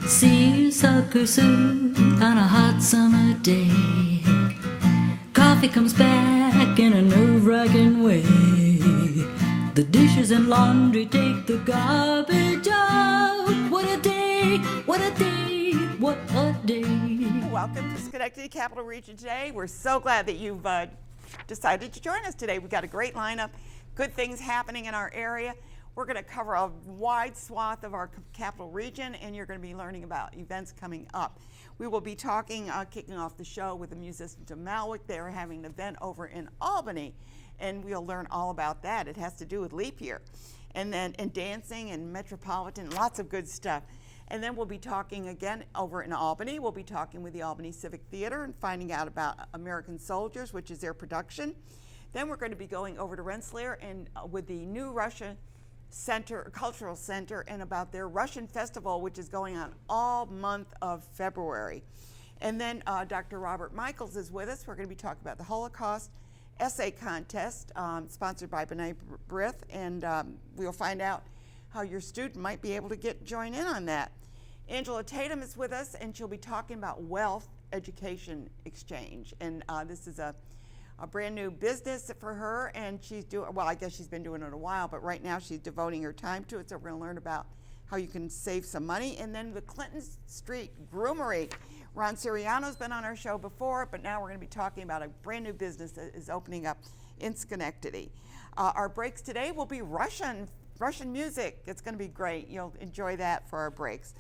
See you sucker soup on a hot summer day. Coffee comes back in a nerve-wracking way. The dishes and laundry take the garbage out. What a day, what a day, what a day. Welcome to Schenectady Capital Region today. We're so glad that you've decided to join us today. We've got a great lineup, good things happening in our area. We're going to cover a wide swath of our capital region, and you're going to be learning about events coming up. We will be talking, kicking off the show with the musicians of Malwick. They're having an event over in Albany, and we'll learn all about that. It has to do with leap year, and then dancing and metropolitan, lots of good stuff. And then we'll be talking again over in Albany. We'll be talking with the Albany Civic Theater and finding out about American Soldiers, which is their production. Then we're going to be going over to Rensselaer and with the New Russia Cultural Center and about their Russian festival, which is going on all month of February. And then Dr. Robert Michaels is with us. We're going to be talking about the Holocaust essay contest sponsored by B'nai B'rith, and we'll find out how your student might be able to join in on that. Angela Tatum is with us, and she'll be talking about wealth education exchange. And this is a brand new business for her, and she's doing, well, I guess she's been doing it a while, but right now she's devoting her time to it, so we're going to learn about how you can save some money. And then the Clinton Street Groomery. Ron Siriano's been on our show before, but now we're going to be talking about a brand new business that is opening up in Schenectady. Our breaks today will be Russian music. It's going to be great. You'll enjoy that for our breaks.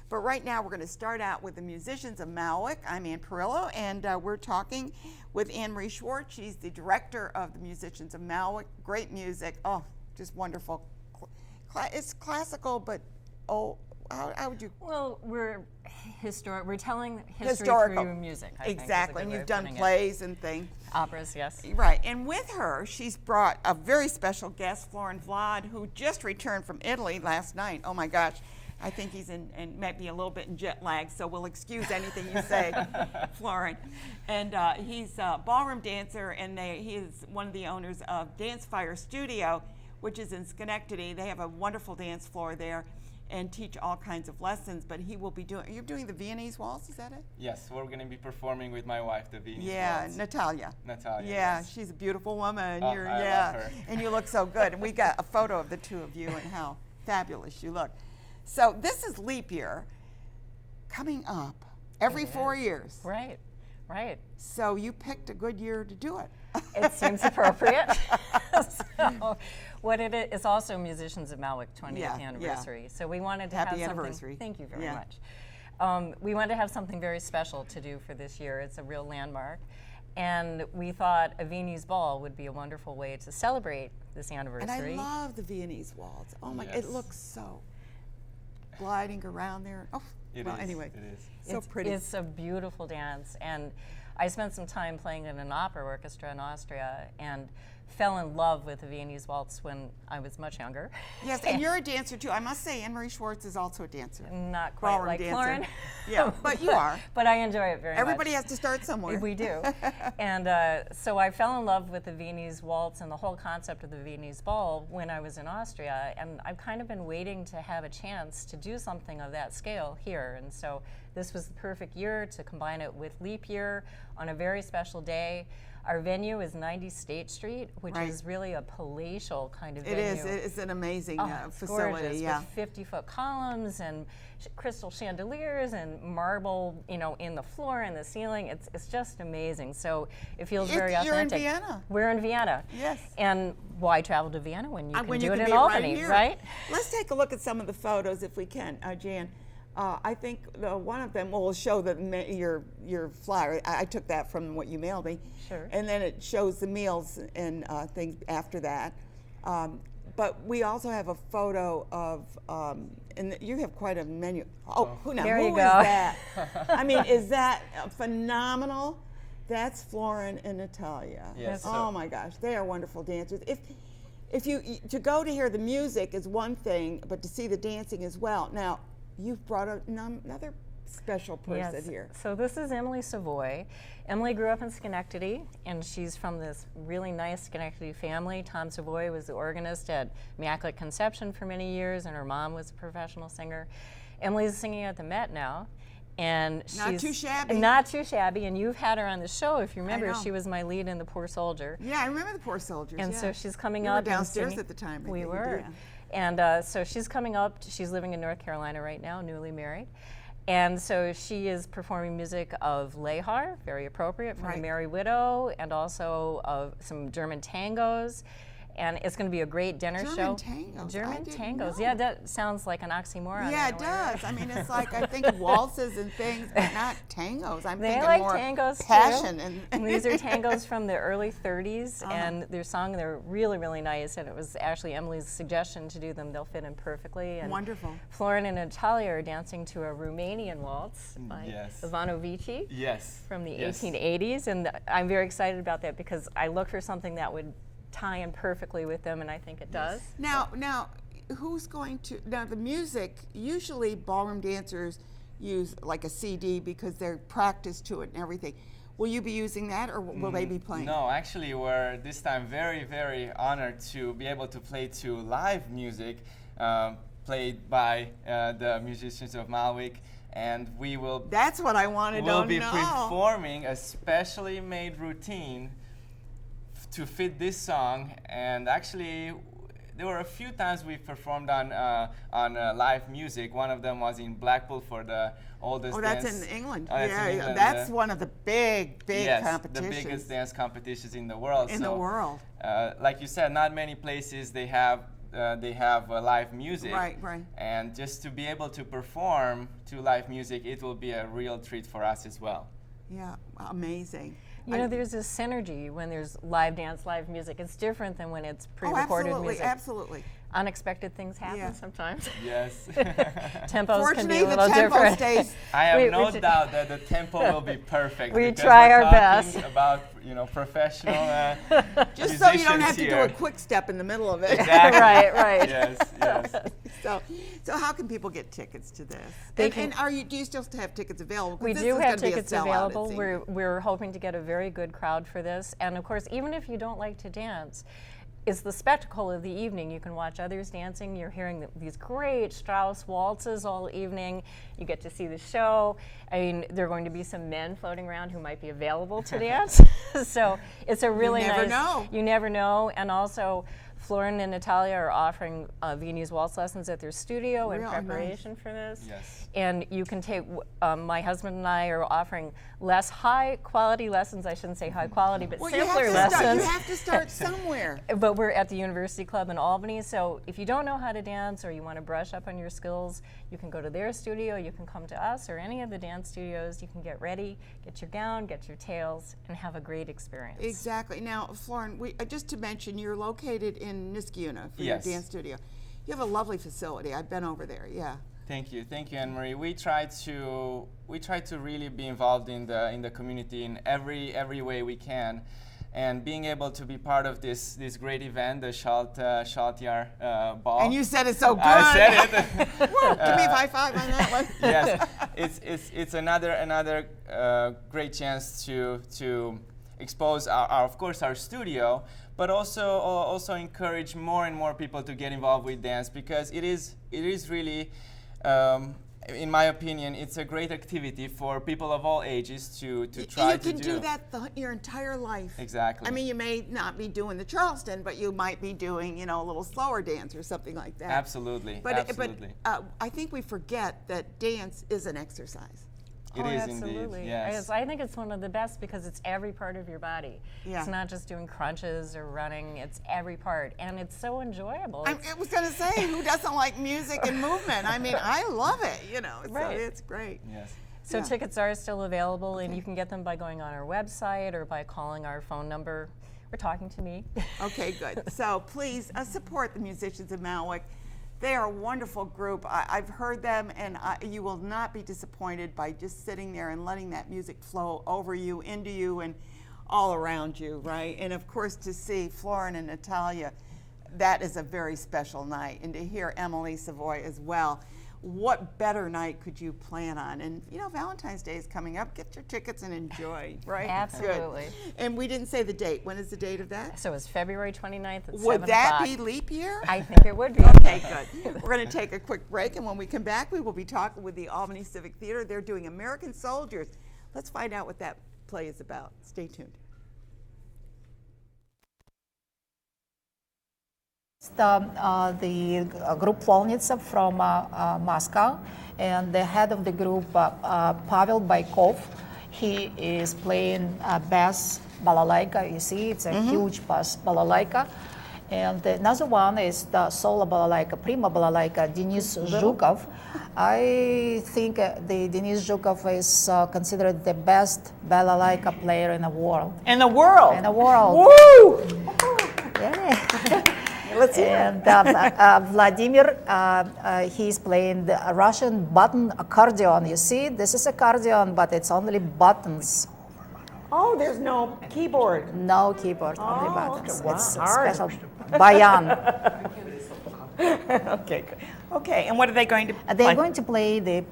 But right now we're going to start out with the musicians of Malwick. I'm Ann Perillo, and we're talking with Anne Marie Schwartz. She's the director of the musicians of Malwick. Great music. Oh, just wonderful. It's classical, but how would you? Well, we're telling history through music. I exactly, and you've done plays and things. Operas, yes. Right, and with her, she's brought a very special guest, Florin Vlad, who just returned from Italy last night. Oh my gosh. I think he's and might be a little bit in jet lag, so we'll excuse anything you say, Florin. And he's a ballroom dancer, and he is one of the owners of Dance Fire Studio, which is in Schenectady. They have a wonderful dance floor there and teach all kinds of lessons, but he will be you're doing the Viennese waltz, is that it? Yes, we're going to be performing with my wife, the Viennese waltz. Yeah, Natalia. Yeah, yes. She's a beautiful woman. I love her. And you look so good. And we got a photo of the two of you and how fabulous you look. So this is leap year coming up every 4 years. Right. So you picked a good year to do it. It seems appropriate. So what it is, it's also Musicians of Malwick 20th anniversary. Yeah. So we wanted to Happy have anniversary. Thank you very much. We wanted to have something very special to do for this year. It's a real landmark. And we thought a Viennese ball would be a wonderful way to celebrate this anniversary. And I love the Viennese waltz. Oh my, it looks so gliding around there. Oh, anyway, it is. So pretty. It's a beautiful dance, and I spent some time playing in an opera orchestra in Austria and fell in love with the Viennese waltz when I was much younger. Yes, and you're a dancer too. I must say, Anne Marie Schwartz is also a dancer. Not quite like Florin. Yeah, but you are. But I enjoy it very much. Everybody has to start somewhere. We do. And so I fell in love with the Viennese waltz and the whole concept of the Viennese ball when I was in Austria, and I've kind of been waiting to have a chance to do something of that scale here. And so this was the perfect year to combine it with leap year on a very special day. Our venue is 90 State Street, which is really a palatial kind of venue. It is. It's an amazing facility. Gorgeous, with 50-foot columns and crystal chandeliers and marble, in the floor and the ceiling. It's just amazing. So it feels very authentic. You're in Vienna. We're in Vienna. Yes. And why travel to Vienna when you can do it in Albany, Albany, right? Let's take a look at some of the photos if we can, Jan. I think one of them will show your flyer. I took that from what you mailed me. Sure. And then it shows the meals and things after that. But we also have a photo of, and you have quite a menu. Who is that? I mean, is that phenomenal? That's Florin and Natalia. Yes. Oh my gosh, they are wonderful dancers. If you to go to hear the music is one thing, but to see the dancing as well. Now, you've brought another special person here. So this is Emily Savoy. Emily grew up in Schenectady, and she's from this really nice Schenectady family. Tom Savoy was the organist at Immaculate Conception for many years, and her mom was a professional singer. Emily's singing at the Met now. And Not she's too shabby. Not too shabby, and you've had her on the show. If you remember, know. she was my lead in The Poor Soldier. Yeah, I remember the Poor Soldiers. And yeah. so she's coming We up. were and downstairs singing- at the time. I We think, were. yeah. And so she's coming up. She's living in North Carolina right now, newly married. And so she is performing music of Lehar, very appropriate, from Right. The Merry Widow, and also of some German tangos. And it's going to be a great dinner show. Tangos. I German didn't tangos. know. Yeah, that sounds like an oxymoron. Yeah, in it a way, right? does. I mean, it's like I think waltzes and things, but not tangos. I'm They thinking like more tangos passion too. and These are tangos from the early 30s, Uh-huh. and they're sung. They're really, really nice. And it was actually Emily's suggestion to do them. They'll fit in perfectly. And Wonderful. Florin and Natalia are dancing to a Romanian waltz by Yes. Ivano Vici Yes. from the Yes. 1880s, and I'm very excited about that because I looked for something that would tie in perfectly with them, and I think it does. Now, who's going to the music? Usually, ballroom dancers use like a CD because they're practiced to it and everything. Will you be using that, or will they be playing? No, actually, we're this time very, very honored to be able to play to live music played by the musicians of Malwick, and we will That's what I wanted to know. will be performing a specially made routine to fit this song. And actually, there were a few times we performed on live music. One of them was in Blackpool for the oldest Oh, that's dance. in England. That's in yeah, England, that's one of the big yes, competitions. the biggest dance competitions in the world. In the world. Like you said, not many places they have live music. Right, right. And just to be able to perform to live music, it will be a real treat for us as well. Yeah, amazing. You know, there's this synergy when there's live dance, live music. It's different than when it's Oh, pre-recorded absolutely, music. absolutely. Unexpected things happen Yeah. sometimes. Yes. Tempos can be Fortunately, a the little tempo different. stays. I have We- no we doubt that the tempo will be perfect. We because try we're our best. talking about professional Just so you don't musicians have to do here. a quick step in the middle of it. Exactly. Right. Yes, yes. So how can people get tickets to this? They And do you still have tickets available? 'Cause We this do is have gonna be a tickets sellout, it available. seems. We're hoping to get a very good crowd for this. And of course, even if you don't like to dance, it's the spectacle of the evening. You can watch others dancing. You're hearing these great Strauss waltzes all evening. You get to see the show. I mean, there are going to be some men floating around who might be available to dance. So it's a really never nice. know. You never know. And also, Florin and Natalia are offering Viennese waltz lessons at their studio in Real nice. preparation for this. Yes. And you can take, my husband and I are offering less high quality lessons. I shouldn't say high quality, but Well, simpler you lessons. have to start somewhere. But we're at the University Club in Albany, so if you don't know how to dance or you want to brush up on your skills, you can go to their studio, you can come to us or any of the dance studios. You can get ready, get your gown, get your tails, and have a great experience. Exactly. Now, Florin, just to mention, you're located in Niskayuna for Yes. your dance studio. You have a lovely facility. I've been over there. Yeah. Thank you, Anne Marie. We try to really be involved in the community in every way we can, and being able to be part of this great event, the Schaltjaar Ball. And you said it so good. I said it. Woo, give me a high five on that one. Yes, it's another great chance to expose of course our studio, but also encourage more and more people to get involved with dance, because it is really, in my opinion, it's a great activity for people of all ages to try to do. You can do that your entire life. Exactly. I mean, you may not be doing the Charleston, but you might be doing, a little slower dance or something like that. Absolutely. But absolutely. I think we forget that dance is an exercise. It is absolutely. indeed. Yes. I think it's one of the best because it's every part of your body. Yeah. It's not just doing crunches or running, it's every part. And it's so enjoyable. I was going to say, who doesn't like music and movement? I mean, I love it, Right. so it's great. Yes. So Yeah. tickets are still available, and you can get them by going on our website or by calling our phone number or talking to me. Okay, good. So please support the musicians of Malwick. They are a wonderful group. I've heard them, and you will not be disappointed by just sitting there and letting that music flow over you, into you, and all around you, right? And of course, to see Florin and Natalia, that is a very special night. And to hear Emily Savoy as well. what better night could you plan on? And you know, Valentine's Day is coming up. Get your tickets and enjoy, right? Absolutely. Good. And we didn't say the date. When is the date of that? So it's February 29th at 7 Would that o'clock. be leap year? I think it would be. Okay, good. We're going to take a quick break, and when we come back, we will be talking with the Albany Civic Theater. They're doing American Soldiers. Let's find out what that play is about. Stay tuned. The group Volnitsa from Moscow, and the head of the group, Pavel Baikov. He is playing bass balalaika. You see, it's a huge bass balalaika. And another one is the solo balalaika, prima balalaika, Denis Zhukov. I think the Denis Zhukov is considered the best balalaika player in the world. In the world? In the world. Woo! Yeah. Let's hear And Vladimir, he's playing the Russian button accordion. You see, this is accordion, but it's only buttons. Oh, there's no keyboard. No keyboard, only Oh, buttons. okay. Wow. It's All right. special bayan. Okay, good. Okay, and what are they going to play? They're going to play the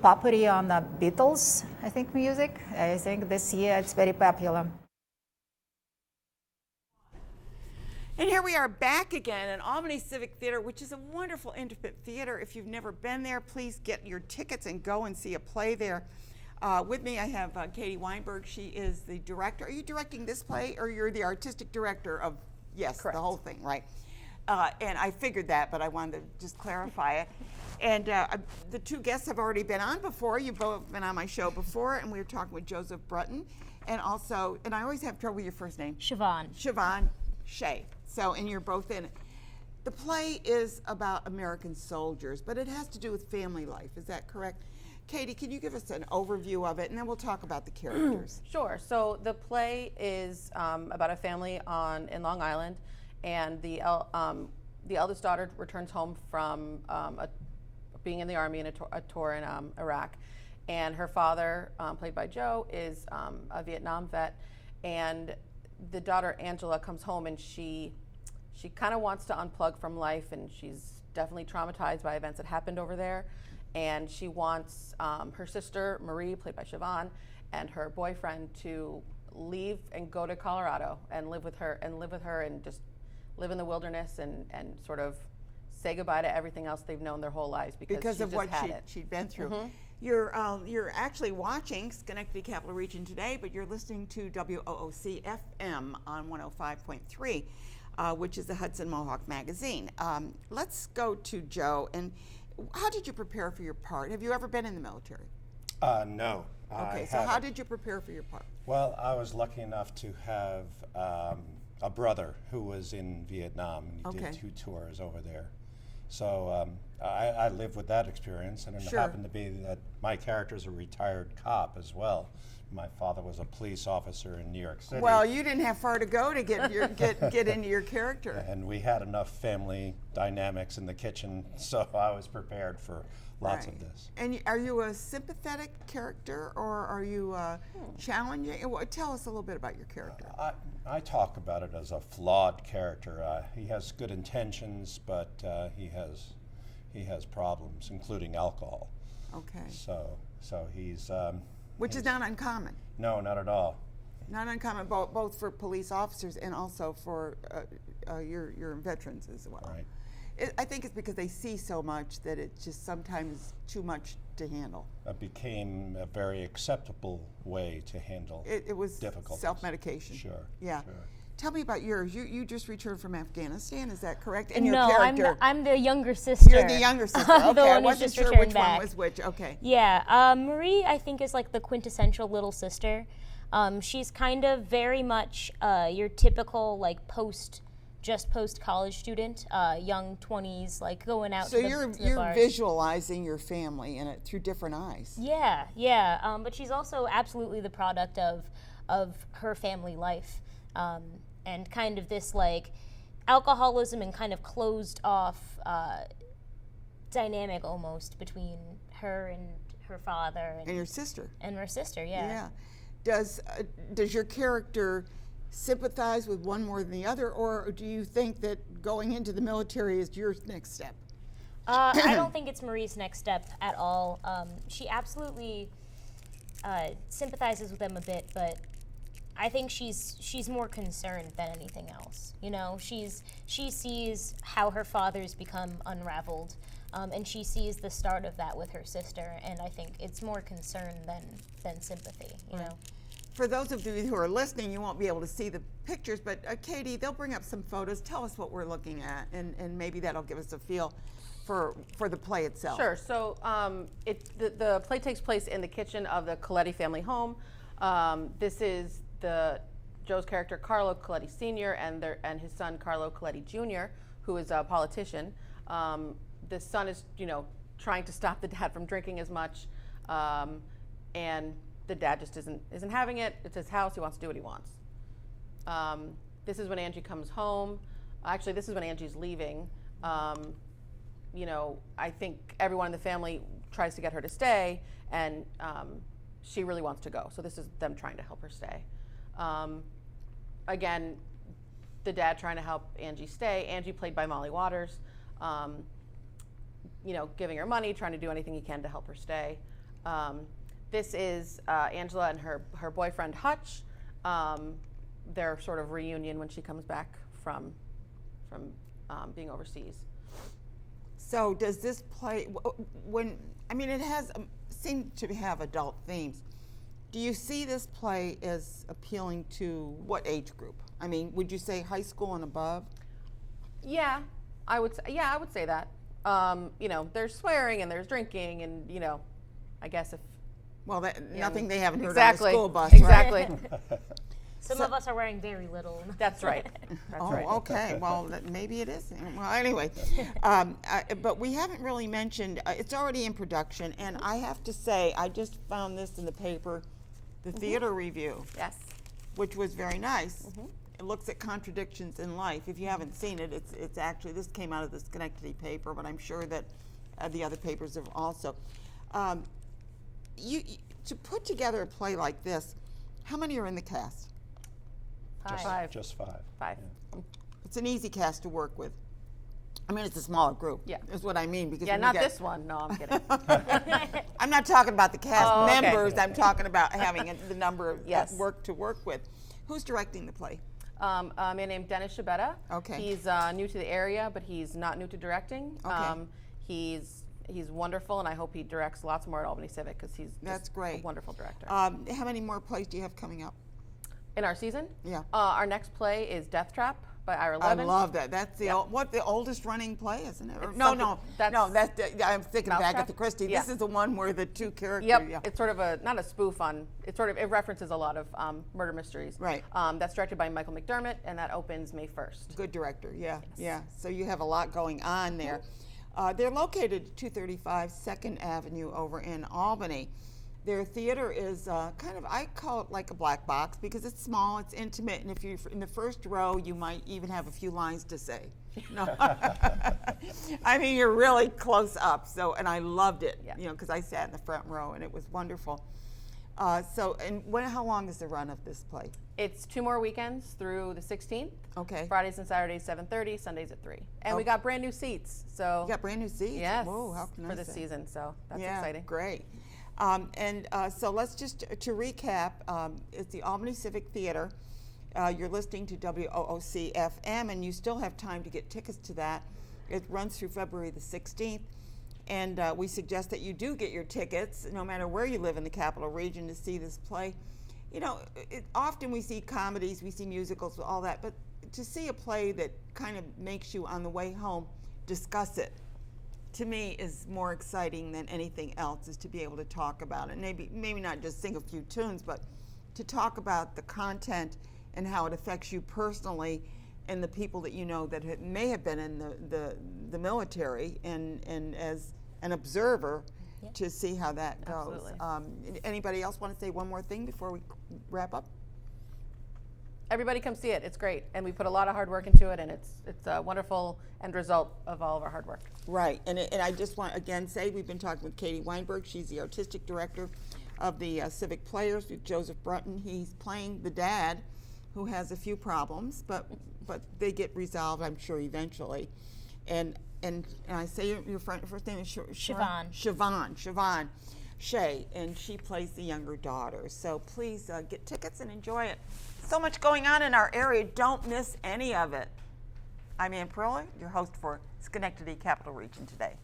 potpourri on the Beatles, I think, music. I think this year it's very popular. And here we are back again at Albany Civic Theater, which is a wonderful independent theater. If you've never been there, please get your tickets and go and see a play there. With me, I have Katie Weinberg. She is the director. Are you directing this play, or you're the artistic director of, yes, Correct. the whole thing, right? And I figured that, but I wanted to just clarify it. And the two guests have already been on before. You've both been on my show before, and we were talking with Joseph Brutton. And also, and I always have trouble with your first name. Siobhan. Siobhan Shea. So, and you're both in it. The play is about American soldiers, but it has to do with family life. Is that correct? Katie, can you give us an overview of it, and then we'll talk about the characters. Sure. So the play is about a family in Long Island, and the eldest daughter returns home from being in the army in a tour in Iraq, and her father, played by Joe, is a Vietnam vet, and the daughter Angela comes home, and she kind of wants to unplug from life, and she's definitely traumatized by events that happened over there, and she wants her sister Marie, played by Siobhan, and her boyfriend to leave and go to Colorado and live with her and just live in the wilderness and sort of say goodbye to everything else they've known their whole lives because she of just what had it. she'd been through. You're actually watching Schenectady Capital Region today, but you're listening to WOOC FM on 105.3, which is the Hudson Mohawk Magazine. Let's go to Joe. And how did you prepare for your part? Have you ever been in the military? No. Okay, I so how haven't. did you prepare for your part? Well, I was lucky enough to have a brother who was in Vietnam, and he Okay. did 2 tours over there. So I lived with that experience, and it Sure. happened to be that my character is a retired cop as well. My father was a police officer in New York City. Well, you didn't have far to go to get into your character. And we had enough family dynamics in the kitchen, so I was prepared for lots of Right. this. And are you a sympathetic character, or are you challenging? Tell us a little bit about your character. I talk about it as a flawed character. He has good intentions, but he has problems, including alcohol. Okay. So he's Which is not uncommon. no, not at all. Not uncommon, both for police officers and also for your veterans as well. Right. I think it's because they see so much that it's just sometimes too much to handle. It became a very acceptable way to handle It was difficulties. self-medication. Sure. Yeah. Sure. Tell me about yours. You just returned from Afghanistan, is that correct? And your No, character. I'm the younger sister. You're the younger sister. I'm the Okay, I one who's wasn't just sure returned which back. one was which. Okay. Yeah, Marie, I think, is like the quintessential little sister. She's kind of very much your typical like post college student, young 20s, like going out So to the you're bars. visualizing your family in it through different eyes. Yeah. But she's also absolutely the product of her family life, and kind of this like alcoholism and kind of closed off dynamic almost between her and her father And your sister. and her sister. Yeah. Does your character sympathize with one more than the other, or do you think that going into the military is your next step? I don't think it's Marie's next step at all. She absolutely sympathizes with them a bit, but I think she's more concerned than anything else. You know, she sees how her father's become unraveled, and she sees the start of that with her sister. And I think it's more concern than sympathy. You know. For those of you who are listening, you won't be able to see the pictures, but Katie, they'll bring up some photos. Tell us what we're looking at, and maybe that'll give us a feel for the play itself. Sure. So the play takes place in the kitchen of the Coletti family home. This is Joe's character Carlo Coletti Sr. and his son Carlo Coletti Jr., who is a politician. The son is, trying to stop the dad from drinking as much, and the dad just isn't having it. It's his house. He wants to do what he wants. This is when Angie comes home. Actually, this is when Angie's leaving. I think everyone in the family tries to get her to stay, and she really wants to go. So this is them trying to help her stay. Again, the dad trying to help Angie stay. Angie, played by Molly Waters, giving her money, trying to do anything he can to help her stay. This is Angela and her boyfriend Hutch. Their sort of reunion when she comes back from being overseas. So does this play, it has seemed to have adult themes. Do you see this play as appealing to what age group? I mean, would you say high school and above? Yeah, I would say that. There's swearing and there's drinking and, I guess if. Well, nothing they haven't heard exactly, on the school bus, exactly. right? Some of us are wearing very little. That's right. That's right. Okay. Well, maybe it is. Well, anyway, but we haven't really mentioned. It's already in production, and I have to say, I just found this in the paper, the theater review. Yes. Which was very nice. It looks at contradictions in life. If you haven't seen it, it's actually, this came out of the Scheenctady paper, but I'm sure that the other papers have also. To put together a play like this, how many are in the cast? Five. Just five. Five. Yeah. It's an easy cast to work with. I mean, it's a smaller group. Yeah. Is what I mean. Because Yeah, when not you get, this one. No, I'm kidding. I'm not talking about the cast Oh, okay. members. I'm talking about having the number of Yes. work to work with. Who's directing the play? A man named Dennis Shabetta. Okay. He's new to the area, but he's not new to directing. Okay. He's wonderful, and I hope he directs lots more at Albany Civic because he's That's just great. a wonderful director. How many more plays do you have coming up? In our season? Yeah. Our next play is Death Trap by Ira I Levin. love that. That's the Yeah. the oldest running play, isn't it? It's No, something- I'm thinking of Mousetrap? Agatha Christie. Yeah. This is the one where the two characters. Yep, Yeah. it's sort of not a spoof on, it references a lot of murder mysteries. Right. That's directed by Michael McDermott, and that opens May 1st. Good director, yeah, yeah. So you have a lot going on there. They're located at 235 2nd Avenue over in Albany. Their theater is I call it like a black box because it's small, it's intimate, and if you're in the first row, you might even have a few lines to say. No, I mean, you're really close up. So, and I loved it, Yeah. because I sat in the front row and it was wonderful. How long is the run of this play? It's 2 more weekends through the 16th. Okay. Fridays and Saturdays 7:30, Sundays at 3. And we got brand new seats. So You got brand new seats? yes, Whoa, how nice for this that. season. So that's Yeah, exciting. great. So let's just, to recap, it's the Albany Civic Theater. You're listening to WOOC FM, and you still have time to get tickets to that. It runs through February the 16th. And we suggest that you do get your tickets, no matter where you live in the Capital Region, to see this play. Often we see comedies, we see musicals, all that, but to see a play that kind of makes you on the way home discuss it, to me, is more exciting than anything else, is to be able to talk about it. Maybe not just sing a few tunes, but to talk about the content and how it affects you personally and the people that you know that may have been in the military and as an observer, to see how that goes. Absolutely. Anybody else want to say one more thing before we wrap up? Everybody come see it. It's great. And we put a lot of hard work into it, and it's a wonderful end result of all of our hard work. Right, and I just want to again say we've been talking with Katie Weinberg. She's the artistic director of the Civic Players with Joseph Brunton. He's playing the dad, who has a few problems, but they get resolved, I'm sure, eventually. and I say your first name is Siobhan. Siobhan Shea, and she plays the younger daughter. So please get tickets and enjoy it. So much going on in our area. Don't miss any of it. I'm Ann Perla, your host for Schenectady Capital Region today.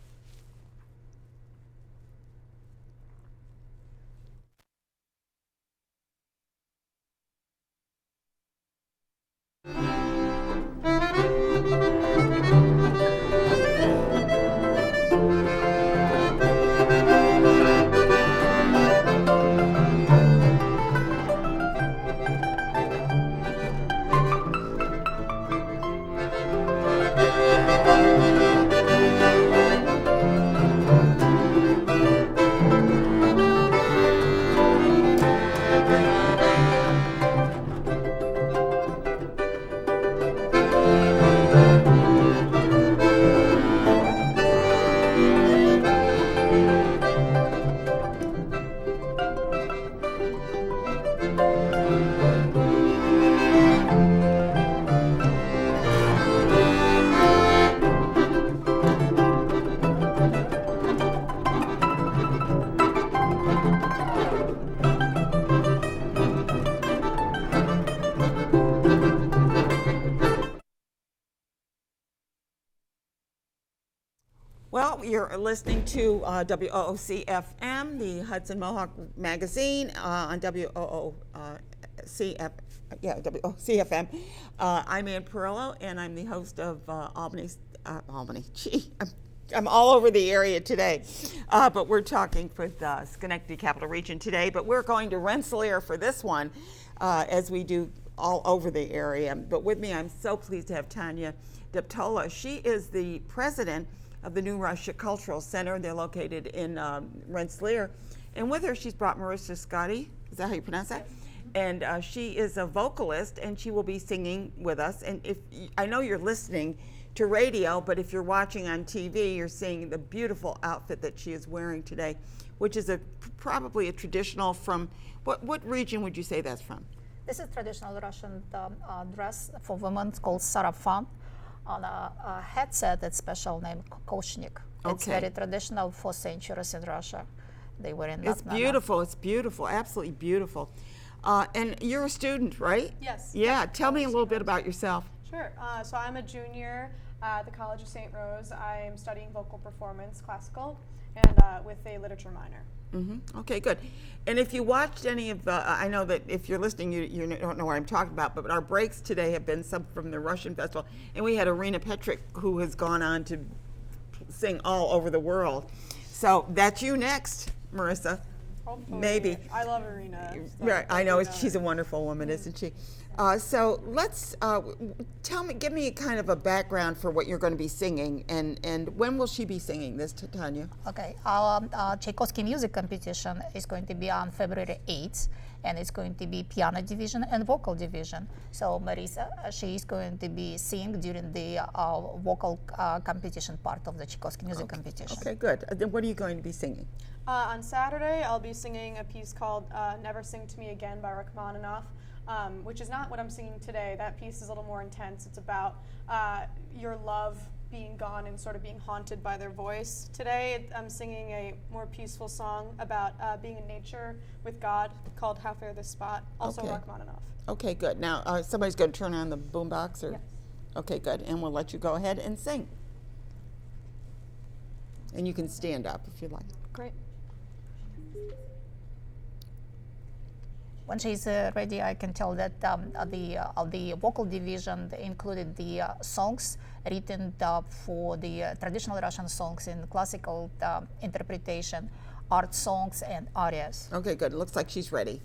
Well, you're listening to WOOC FM, the Hudson Mohawk Magazine on WOOC FM. I'm Ann Perillo, and I'm the host of Albany. Gee, I'm all over the area today, but we're talking for the Schenectady Capital Region today. But we're going to Rensselaer for this one, as we do all over the area. But with me, I'm so pleased to have Tanya Deptola. She is the president of the New Russia Cultural Center. They're located in Rensselaer. And with her, she's brought Marissa Scotty. Is that how you pronounce that? And she is a vocalist, and she will be singing with us. And if I know you're listening to radio, but if you're watching on TV, you're seeing the beautiful outfit that she is wearing today, which is probably a traditional from, what region would you say that's from? This is traditional Russian dress for women called sarafan. On a headset, it's special name koshnik. It's very traditional for centuries in Russia. They were in that It's beautiful. It's beautiful. Absolutely beautiful. And you're a student, right? Yes. Yeah. Tell me a little bit about yourself. Sure. So I'm a junior at the College of St. Rose. I'm studying vocal performance, classical, and with a literature minor. Mm-hmm. Okay, good. And if you watched any of the, I know that if you're listening, you don't know what I'm talking about, but our breaks today have been some from the Russian festival, and we had Irina Petrick, who has gone on to sing all over the world. So that's you next, Marissa. Hopefully. Maybe. I love Irina. So Right, I know she's a wonderful woman, isn't she? So let's give me kind of a background for what you're going to be singing, and when will she be singing this, Tanya? Okay, our Tchaikovsky music competition is going to be on February 8th, and it's going to be piano division and vocal division. So Marisa, she is going to be singing during the vocal competition part of the Tchaikovsky music competition. Okay, good. Then what are you going to be singing? On Saturday, I'll be singing a piece called Never Sing to Me Again by Rachmaninoff, which is not what I'm singing today. That piece is a little more intense. It's about your love being gone and sort of being haunted by their voice. Today, I'm singing a more peaceful song about being in nature with God called How Fair This Spot, also Okay. Rachmaninoff. Okay, good. Now, somebody's going to turn on the boombox, or? Yes. Okay, good. And we'll let you go ahead and sing. And you can stand up if you like. Great. When she's ready, I can tell that the vocal division included the songs written for the traditional Russian songs in classical interpretation, art songs, and arias. Okay, good. It looks like she's ready.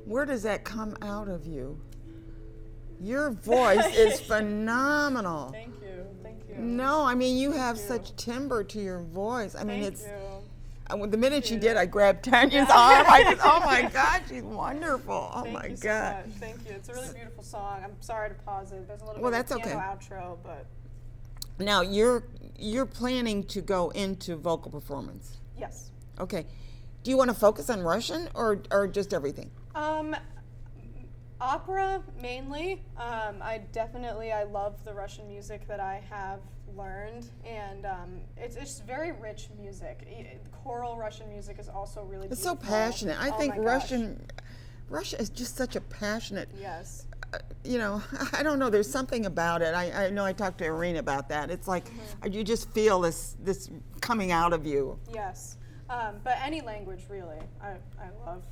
Where does that come out of you? Your voice is phenomenal. Thank you. Thank you. No, I mean, you have such timbre to your voice. I mean, Thank it's. you. The minute you did, I grabbed Tanya's arm. I just, oh my God, she's wonderful. Oh Thank my you God. so much. Thank you. It's a really beautiful song. I'm sorry to pause it. There's a little Well, bit that's of a piano okay. outro, but Now you're planning to go into vocal performance. yes. Okay. Do you want to focus on Russian or just everything? Opera mainly. I love the Russian music that I have learned, and it's very rich music. Choral Russian music is also really It's beautiful. so passionate. I Oh think my gosh. Russia is just such a passionate. Yes. You know, I don't know. There's something about it. I know I talked to Irina about that. It's like you just feel this coming out of you. Yes. But any language really, I love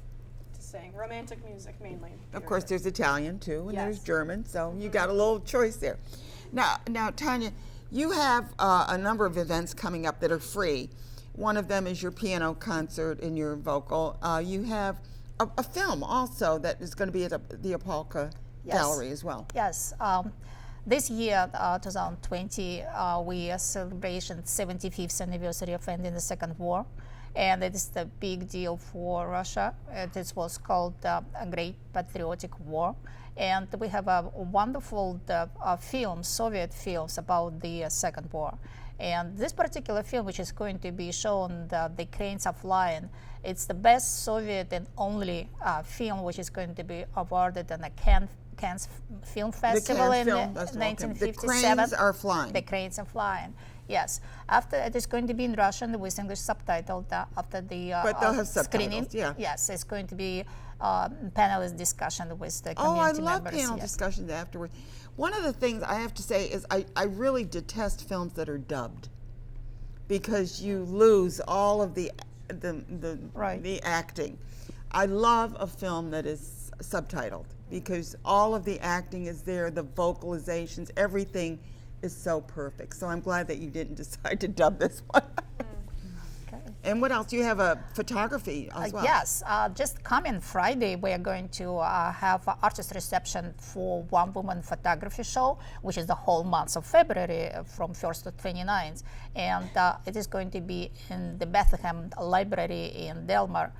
to sing. Romantic music mainly. Of course, there's Italian too, and there's Yes. German. So you got a little choice there. Now, Tanya, you have a number of events coming up that are free. One of them is your piano concert and your vocal. You have a film also that is going to be at the Apolka Yes. Gallery as well. Yes. This year, 2020, we are celebrating 75th anniversary of ending the Second War, and it is the big deal for Russia. This was called a Great Patriotic War, and we have a wonderful film, Soviet films about the Second War. And this particular film, which is going to be shown, the Cranes Are Flying, it's the best Soviet and only film which is going to be awarded in the Cannes Film Festival Cannes in Film Festival, okay. 1957. The Cranes Are Flying. The Cranes Are Flying. Yes. After it is going to be in Russian with English subtitled after the But they'll have screening. subtitles, yeah. Yes, it's going to be panelist discussion with the Oh, I community love members. panel yes. discussions afterwards. One of the things I have to say is I really detest films that are dubbed because you lose all of the Right. the acting. I love a film that is subtitled because all of the acting is there, the vocalizations, everything is so perfect. So I'm glad that you didn't decide to dub this one. Okay. And what else? You have a photography as well. Yes, just coming Friday, we are going to have an artist reception for One Woman Photography Show, which is the whole month of February from 1st to 29th. And it is going to be in the Bethlehem Library in Delmar.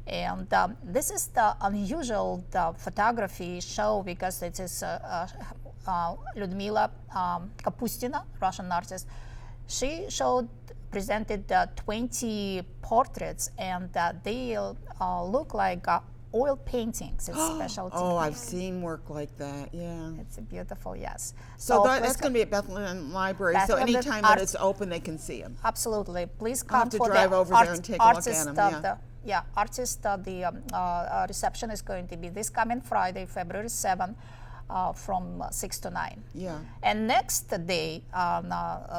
And this is the unusual photography show because it is Lyudmila Kapustina, Russian artist. She presented 20 portraits, and they look like oil paintings. It's special. Oh, I've seen work like that. Yeah. It's beautiful, yes. So please that's going to be at Bethlehem Library. So Bethlehem anytime that Arts- it's open, they can see them. Absolutely. Please I'll come have to for drive the over there and take a look at 'em, yeah. Artist. The reception is going to be this coming Friday, February 7th, from 6 to 9. Yeah. And next day, on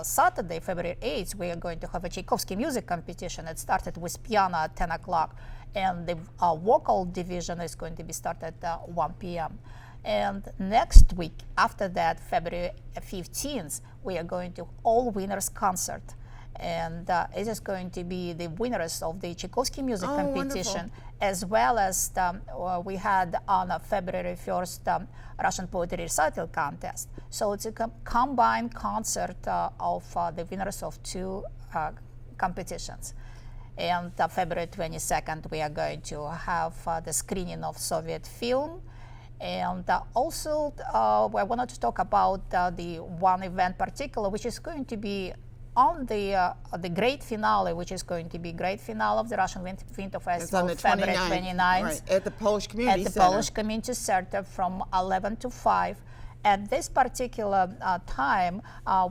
Saturday, February 8th, we are going to have a Tchaikovsky music competition. It started with piano at 10 o'clock, and the vocal division is going to be started at 1 p.m. And next week, after that, February 15th, we are going to all winners concert. And it is going to be the winners of the Tchaikovsky music competition, as well as we had on February 1st Russian Poetry Recital Contest. So it's a combined concert of the winners of two competitions. And February 22nd, we are going to have the screening of Soviet film. And also, I wanted to talk about the one event particular, which is going to be on the great finale, which is going to be great finale of the Russian Winter Festival, It's on the February 29th, 29th, right, at the Polish Community at the Center. Polish Community Center from 11 to 5. At this particular time,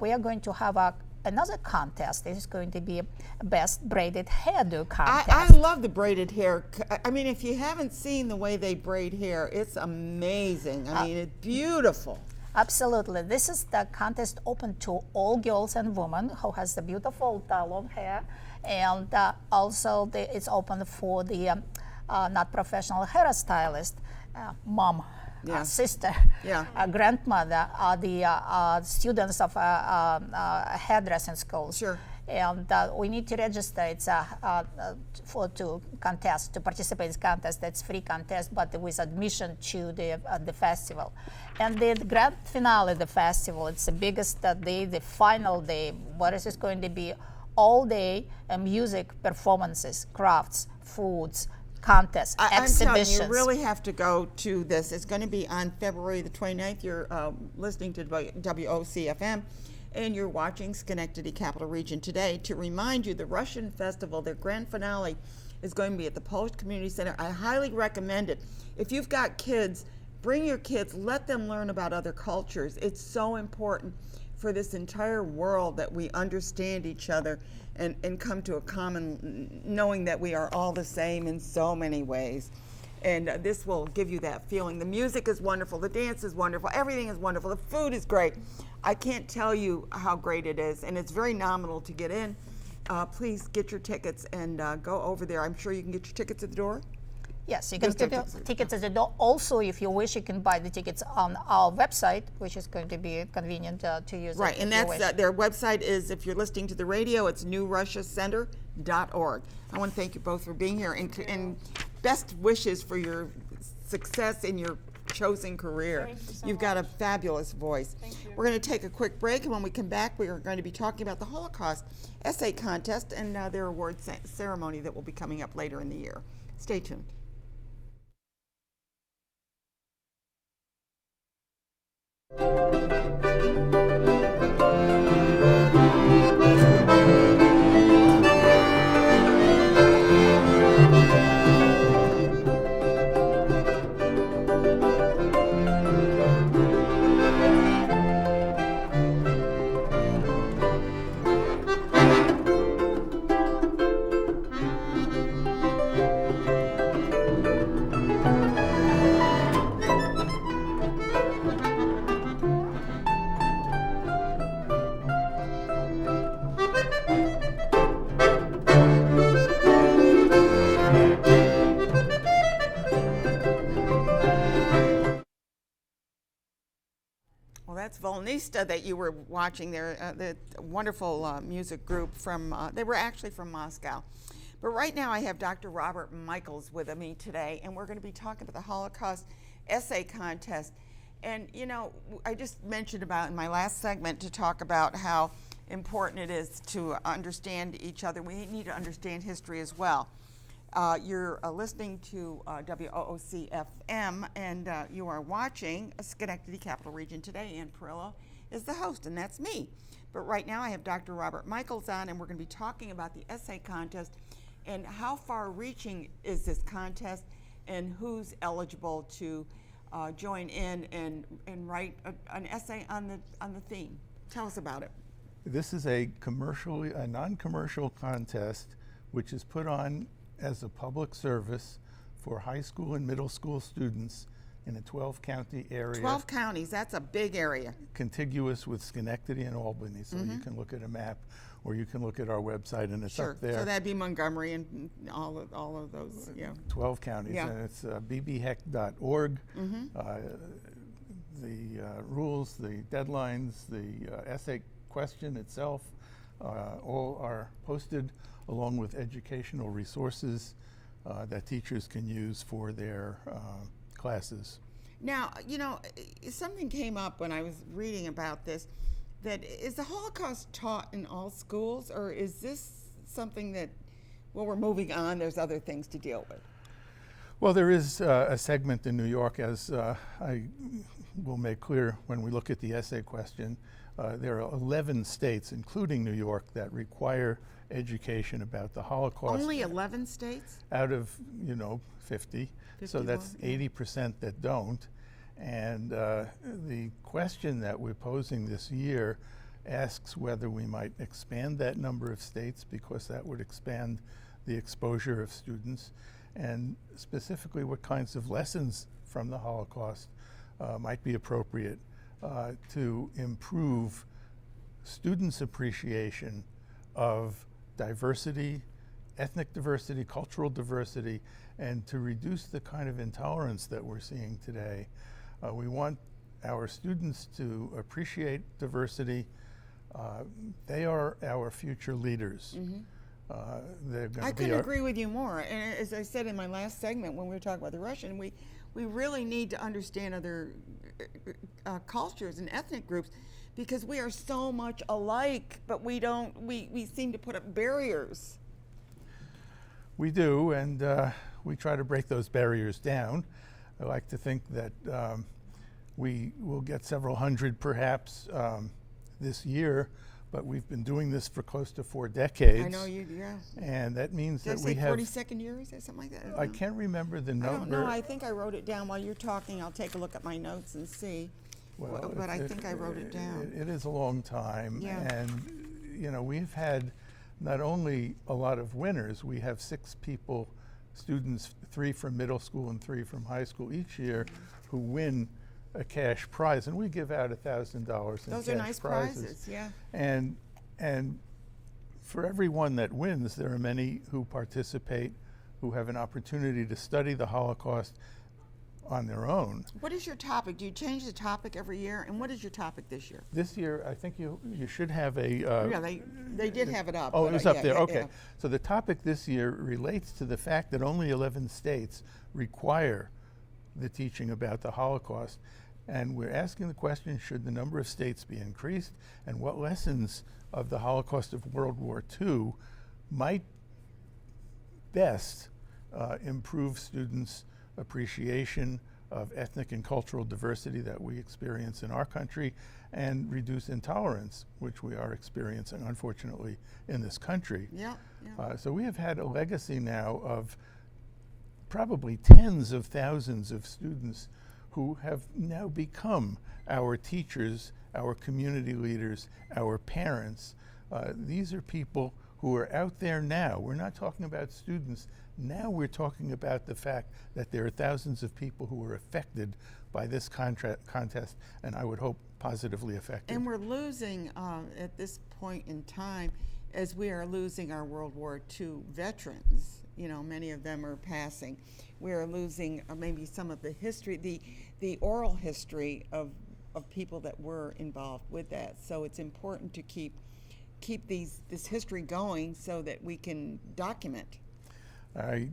we are going to have another contest. This is going to be best braided hairdo contest. I love the braided hair. I mean, if you haven't seen the way they braid hair, it's amazing. I mean, it's beautiful. Absolutely. This is the contest open to all girls and women who has the beautiful long hair. And also it's open for the not professional hairstylist, mom, Yeah. sister, Yeah. grandmother, the students of hairdressing schools. Sure. And we need to register. It's to contest, to participate in this contest. That's free contest, but with admission to the festival. And the grand finale of the festival, it's the biggest day, the final day. What is this going to be? All day music performances, crafts, foods, contests, exhibitions. I'm telling you, you really have to go to this. It's going to be on February the 29th. You're listening to WOCFM, and you're watching Schenectady Capital Region Today. To remind you, the Russian Festival, their grand finale, is going to be at the Polish Community Center. I highly recommend it. If you've got kids, bring your kids. Let them learn about other cultures. It's so important for this entire world that we understand each other and come to a common knowing that we are all the same in so many ways. And this will give you that feeling. The music is wonderful, the dance is wonderful, everything is wonderful, the food is great. I can't tell you how great it is, and it's very nominal to get in. Please get your tickets and go over there. I'm sure you can get your tickets at the door. Yes, you can get tickets at the door. Also, if you wish, you can buy the tickets on our website, which is going to be convenient to use. Right, and that's their website is, if you're listening to the radio, it's newrussiacenter.org. I want to thank you both for being here, and best wishes for your success in your chosen career. Thank you so You've got a fabulous voice. Thank you. We're going to take a quick break, and when we come back, we are going to be talking about the Holocaust essay contest and their award ceremony that will be coming up later in the year. Stay tuned. That's Volnista that you were watching there, the wonderful music group from, they were actually from Moscow. But right now I have Dr. Robert Michaels with me today, and we're going to be talking about the Holocaust essay contest. And you know, I just mentioned about in my last segment to talk about how important it is to understand each other. We need to understand history as well. You're listening to WOOC-FM, and you are watching Schenectady Capital Region Today. Ann Perillo is the host, and that's me. But right now I have Dr. Robert Michaels on, and we're going to be talking about the essay contest and how far-reaching is this contest and who's eligible to join in and write an essay on the theme. Tell us about it. This is a non-commercial contest which is put on as a public service for high school and middle school students in a 12-county area. 12 counties, that's a big area. Contiguous with Schenectady and Albany, so you can look at a map or you can look at our website and it's up there. So that'd be Montgomery and all of those, yeah. 12 counties, and it's bbhec.org. The rules, the deadlines, the essay question itself, all are posted along with educational resources that teachers can use for their classes. Now, you know, something came up when I was reading about this, that is the Holocaust taught in all schools, or is this something that, well, we're moving on, there's other things to deal with? Well, there is a segment in New York, as I will make clear when we look at the essay question. There are 11 states, including New York, that require education about the Holocaust. Only 11 states? Out of, 50. So that's 80% that don't. And the question that we're posing this year asks whether we might expand that number of states, because that would expand the exposure of students, and specifically what kinds of lessons from the Holocaust might be appropriate to improve students' appreciation of diversity, ethnic diversity, cultural diversity, and to reduce the kind of intolerance that we're seeing today. We want our students to appreciate diversity, They are our future leaders. They're going I to be couldn't our, agree with you more. And as I said in my last segment when we were talking about the Russian, we really need to understand other cultures and ethnic groups because we are so much alike, but we seem to put up barriers. We do, and we try to break those barriers down. I like to think that we will get several hundred perhaps this year, but we've been doing this for close to 4 decades. I know yeah. And that means Did I that say we have, 42nd year? Is that something like that? I can't remember the number. I don't know. I think I wrote it down while you're talking. I'll take a look at my notes and see. Well, But I think I wrote it down. It is a long time, Yeah. and you know we've had not only a lot of winners. We have 6 people, students, 3 from middle school and 3 from high school each year, who win a cash prize, and we give out $1,000 in Those cash are nice prizes, yeah. And for everyone that wins, there are many who participate, who have an opportunity to study the Holocaust on their own. What is your topic? Do you change the topic every year? And what is your topic this year? This year, I think you should have a. Yeah, they did have it up. Oh, but, it was yeah, up there. yeah, Okay. yeah. So the topic this year relates to the fact that only 11 states require the teaching about the Holocaust. And we're asking the question, should the number of states be increased? And what lessons of the Holocaust of World War II might best improve students' appreciation of ethnic and cultural diversity that we experience in our country and reduce intolerance, which we are experiencing, unfortunately, in this country. Yeah, yeah. So we have had a legacy now of probably tens of thousands of students who have now become our teachers, our community leaders, our parents. These are people who are out there now. We're not talking about students. Now we're talking about the fact that there are thousands of people who were affected by this contest, and I would hope positively affected. And we're losing, at this point in time, as we are losing our World War II veterans, you know, many of them are passing. We are losing maybe some of the history, the oral history of people that were involved with that. So it's important to keep this history going so that we can document. I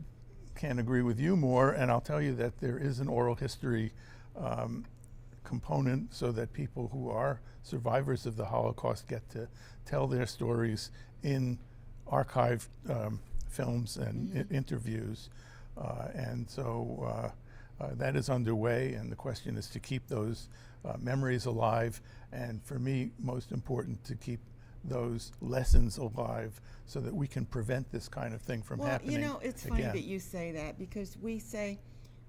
can't agree with you more, and I'll tell you that there is an oral history component so that people who are survivors of the Holocaust get to tell their stories in archived films and interviews. And so that is underway, and the question is to keep those memories alive, and for me, most important, to keep those lessons alive so that we can prevent this kind of thing from happening. Well, you know, it's funny that you say that, because we say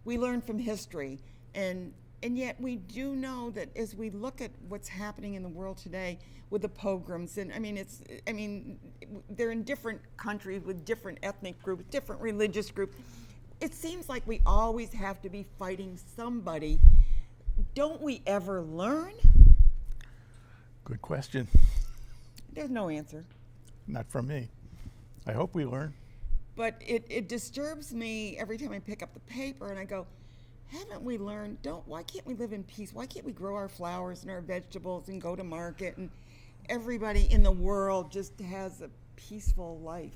we learn from history, and yet we do know that as we look at what's happening in the world today with the pogroms, and I mean they're in different countries with different ethnic groups, different religious groups. It seems like we always have to be fighting somebody. Don't we ever learn? Good question. There's no answer. Not from me. I hope we learn. But it disturbs me every time I pick up the paper and I go, haven't we learned? Why can't we live in peace? Why can't we grow our flowers and our vegetables and go to market, and everybody in the world just has a peaceful life?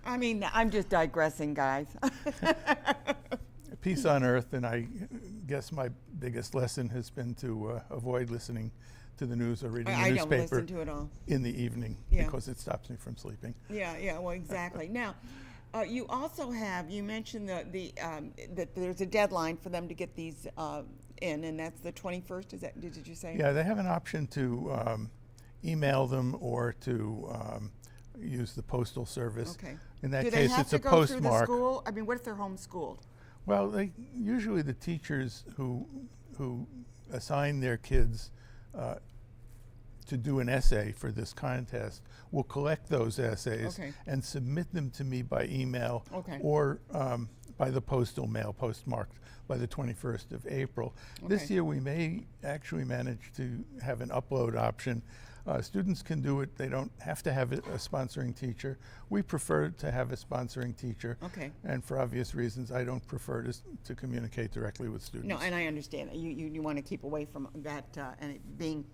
I mean, I'm just digressing, guys. Peace on earth, and I guess my biggest lesson has been to avoid listening to the news or reading the newspaper don't listen to it all. in the evening, Yeah. because it stops me from sleeping. Yeah, well, exactly. Now, you also you mentioned that there's a deadline for them to get these in, and that's the 21st. Did you say? Yeah, they have an option to email them or to use the postal service. Okay. In that Do they case, have it's to a go through the postmark. school? I mean, what if they're homeschooled? Well, usually the teachers who assign their kids to do an essay for this contest will collect those essays and submit them to me by email or by the postal mail, postmarked by the 21st of April. This year we may actually manage to have an upload option. Students can do it. They don't have to have a sponsoring teacher. We prefer to have a sponsoring teacher. And for obvious reasons, I don't prefer to communicate directly with students. No, and I understand that. You want to keep away from that and it being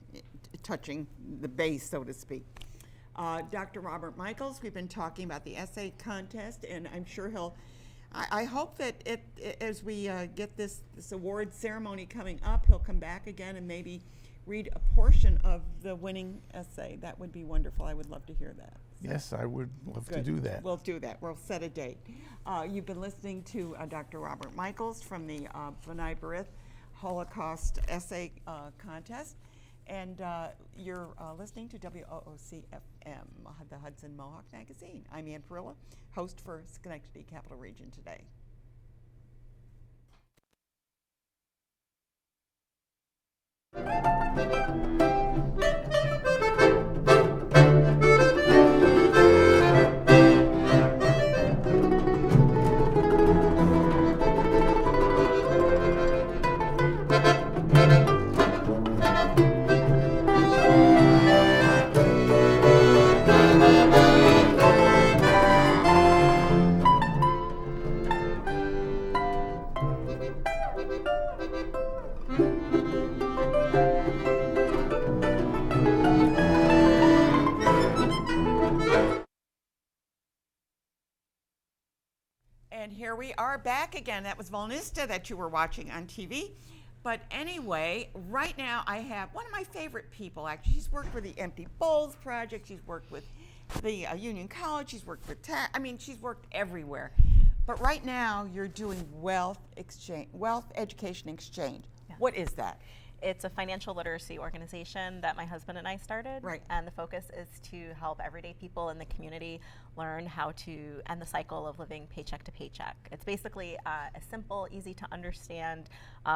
touching the base, so to speak. Dr. Robert Michaels, we've been talking about the essay contest, and I'm sure I hope that as we get this award ceremony coming up, he'll come back again and maybe read a portion of the winning essay. That would be wonderful. I would love to hear that. Yes, I would love to Good. do that. We'll do that. We'll set a date. You've been listening to Dr. Robert Michaels from the B'nai B'rith Holocaust Essay Contest. And you're listening to WOOC-FM, the Hudson Mohawk Magazine. I'm Ann Perilla, host for Schenectady Capital Region Today. And here we are back again. That was Volnista that you were watching on TV. But anyway, right now I have one of my favorite people, actually. She's worked for the Empty Bowls Project. She's worked with the Union College. She's worked for she's worked everywhere. But right now you're doing wealth education exchange. Yeah. What is that? It's a financial literacy organization that my husband and I started. Right. And the focus is to help everyday people in the community learn how to end the cycle of living paycheck to paycheck. It's basically a simple, easy to understand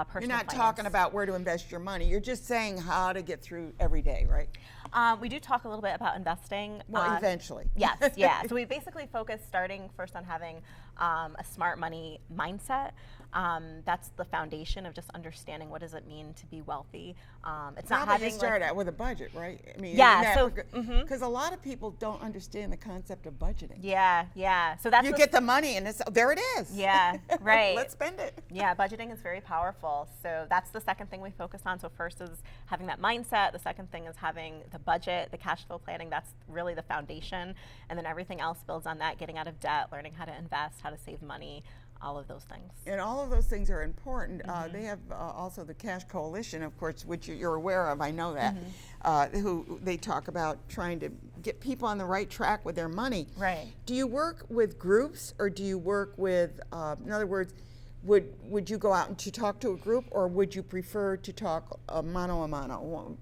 personal You're not finance. talking about where to invest your money. You're just saying how to get through every day, right? We do talk a little bit about investing. Well, eventually. Yes, yeah. So we basically focus starting first on having a smart money mindset. That's the foundation of just understanding what does it mean to be wealthy. It's not Probably having you start out with a budget, right? I mean, Yeah, so, because a lot of people don't understand the concept of budgeting. Yeah, yeah. So that's You get the money and there it is. Yeah, right. Let's spend it. Yeah, budgeting is very powerful. So that's the second thing we focus on. So first is having that mindset. The second thing is having the budget, the cash flow planning. That's really the foundation. And then everything else builds on that, getting out of debt, learning how to invest, how to save money, all of those things. And all of those things are important. They have also the Cash Coalition, of course, which you're aware of, I know that, who they talk about trying to get people on the right track with their money. Right. Do you work with groups, or do you work with, in other words, would you go out and to talk to a group, or would you prefer to talk mano a mano,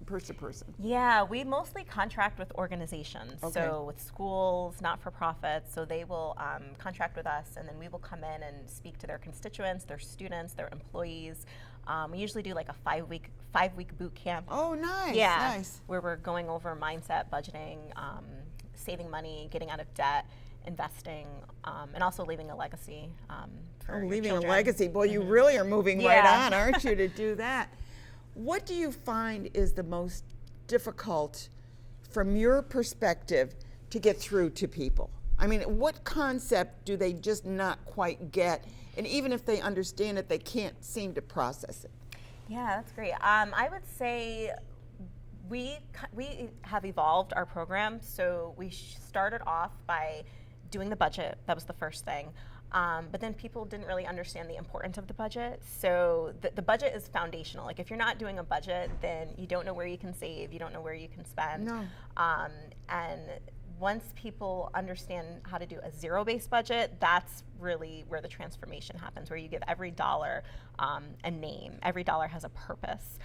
person to person? Yeah, we mostly contract with organizations. Okay. So with schools, not-for-profits, so they will contract with us, and then we will come in and speak to their constituents, their students, their employees. We usually do like a five-week boot camp. Oh, nice. Yeah, Nice. where we're going over mindset, budgeting, saving money, getting out of debt, investing, and also leaving a legacy for your Leaving children. a legacy. Boy, you really are moving right Yeah. on, aren't you, to do that? What do you find is the most difficult, from your perspective, to get through to people? I mean, what concept do they just not quite get? And even if they understand it, they can't seem to process it. Yeah, that's great. I would say we have evolved our program. So we started off by doing the budget. That was the first thing. But then people didn't really understand the importance of the budget. So the budget is foundational. Like if you're not doing a budget, then you don't know where you can save. You don't know where you can spend. No. And once people understand how to do a zero-based budget, that's really where the transformation happens, where you give every dollar a name. Every dollar has a purpose.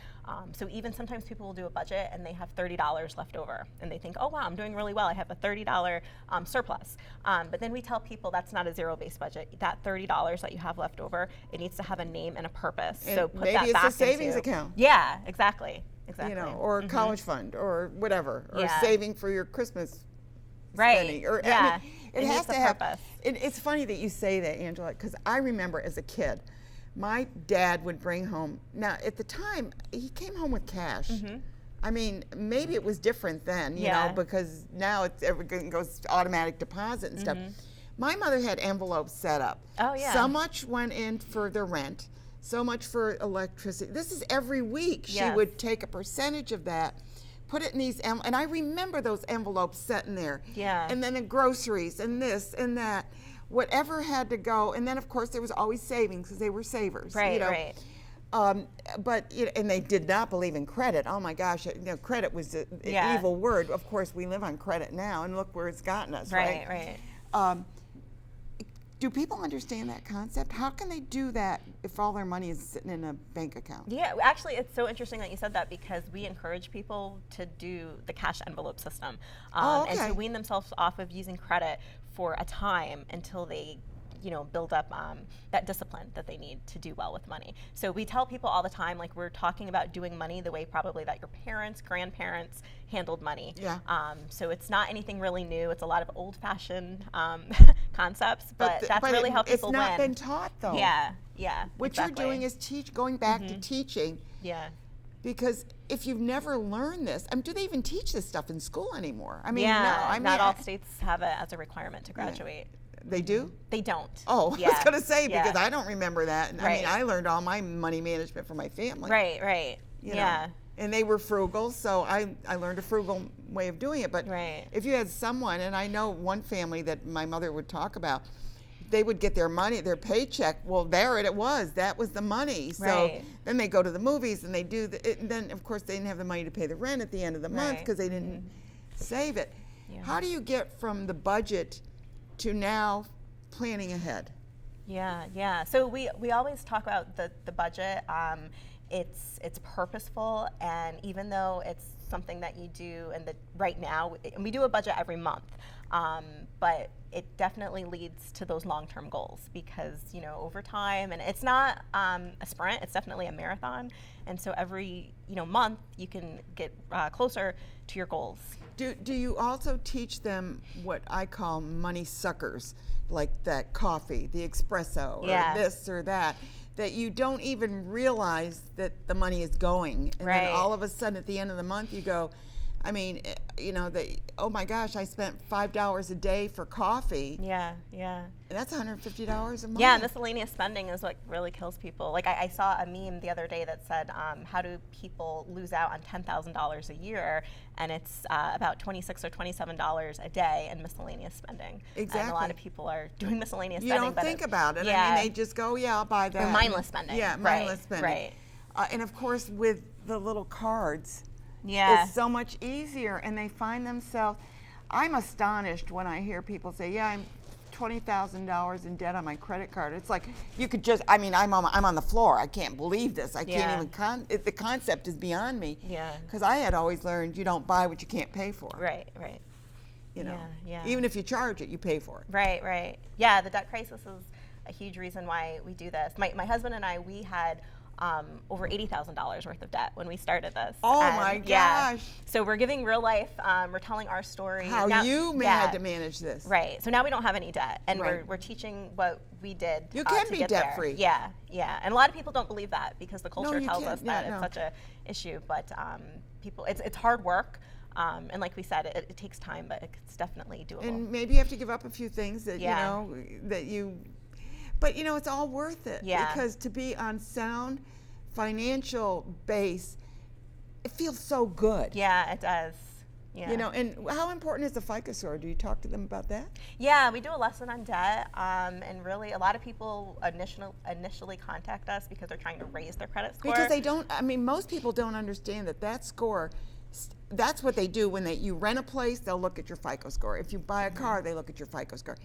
So even sometimes people will do a budget and they have $30 left over, and they think, oh wow, I'm doing really well. I have a $30 surplus. But then we tell people that's not a zero-based budget. That $30 that you have left over, it needs to have a name and a purpose. And so put maybe that it's back a savings into, account. Yeah, exactly. Exactly. You know, or a college fund, or whatever, or Yeah. saving for your Christmas Right. spending. Or, Yeah. I mean, It it has needs to a have. purpose. It's funny that you say that, Angela, because I remember as a kid, my dad would bring home. Now, at the time, he came home with cash. I mean, maybe it was different then, you Yeah. know, because now everything goes automatic deposit and stuff. My mother had envelopes set up. Oh, yeah. So much went in for the rent. so much for electricity. This is every week. She Yes. would take a percentage of that, put it in these, and I remember those envelopes sitting there. Yeah. And then the groceries and this and that, whatever had to go. And then of course there was always savings because they were savers. Right, you know. right. But you know, and they did not believe in credit. Oh my gosh, you know, credit was an Yeah. evil word. Of course, we live on credit now, and look where it's gotten us. Right. Right. Do people understand that concept? How can they do that if all their money is sitting in a bank account? Yeah, actually, it's so interesting that you said that because we encourage people to do the cash envelope system and okay. to wean themselves off of using credit for a time until they, you know, build up that discipline that they need to do well with money. So we tell people all the time, like we're talking about doing money the way probably that your parents, grandparents handled money. Yeah. So it's not anything really new. It's a lot of old-fashioned concepts, but that's really how people It's not win. been taught though. Yeah, yeah. What exactly. you're doing is going back to teaching. Yeah. Because if you've never learned this, do they even teach this stuff in school anymore? I mean, Yeah, no. I mean, not all states have it as a requirement to graduate. They do? They don't. Oh, Yeah. I was going to say, Yeah. because I don't remember that. I mean, Right. I learned all my money management from my family. Right, right. You know. Yeah. And they were frugal, so I learned a frugal way of doing it. But Right. if you had someone, and I know one family that my mother would talk about, they would get their money, their paycheck. Well, there it was. That was the money. So Right. then they go to the movies and they do and then of course they didn't have the money to pay the rent at the end of the month Right. because they didn't save it. Yeah. How do you get from the budget to now planning ahead? Yeah, yeah. So we always talk about the budget. It's purposeful, and even though it's something that you do, and right now, and we do a budget every month, but it definitely leads to those long-term goals because, you know, over time, and it's not a sprint, it's definitely a marathon, and so every, you know, month you can get closer to your goals. Do you also teach them what I call money suckers, like that coffee, the espresso, Yeah. or this or that you don't even realize that the money is going, and Right. then all of a sudden at the end of the month you go, I mean, you know, oh my gosh, I spent $5 a day for coffee. Yeah, yeah. And that's $150 a month. Yeah, miscellaneous spending is what really kills people. Like I saw a meme the other day that said, how do people lose out on $10,000 a year? And it's about $26 or $27 a day in miscellaneous spending. Exactly. And a lot of people are doing miscellaneous You spending. don't but think about it. Yeah. I mean, they just go, yeah, I'll buy that. Or mindless spending. Yeah, mindless Right, spending. right. And of course, with the little cards, Yeah. it's so much easier, and they find themselves. I'm astonished when I hear people say, "Yeah, I'm $20,000 in debt on my credit card." It's like you could just. I mean, I'm on the floor. I can't believe this. I Yeah. can't even. The concept is beyond me. Yeah. Because I had always learned you don't buy what you can't pay for. Right, right. You know. Yeah, yeah. Even if you charge it, you pay for it. Right, right. Yeah, the debt crisis is a huge reason why we do this. My husband and I, we had over $80,000 worth of debt when we started this. Oh And, my yeah. gosh. So we're giving real life, we're telling our story. How Now- you yeah. had to manage this. Right. So now we don't have any debt, and Right. we're teaching what we did. You can to be get there. debt-free. Yeah, yeah. And a lot of people don't believe that because the culture you tells can't. us Yeah, that no. it's such a issue. But people, it's hard work, and like we said, it takes time, but it's definitely doable. And maybe you have to give up a few things that Yeah. you know that you. But you know, it's all worth it. Yeah. Because to be on sound financial base, it feels so good. Yeah, it does. Yeah. You know, and how important is the FICO score? Do you talk to them about that? Yeah, we do a lesson on debt, and really a lot of people initially contact us because they're trying to raise their credit score. Because they don't. I mean, most people don't understand that score. That's what they do when you rent a place. They'll look at your FICO score. If you buy a car, they look at your FICO score.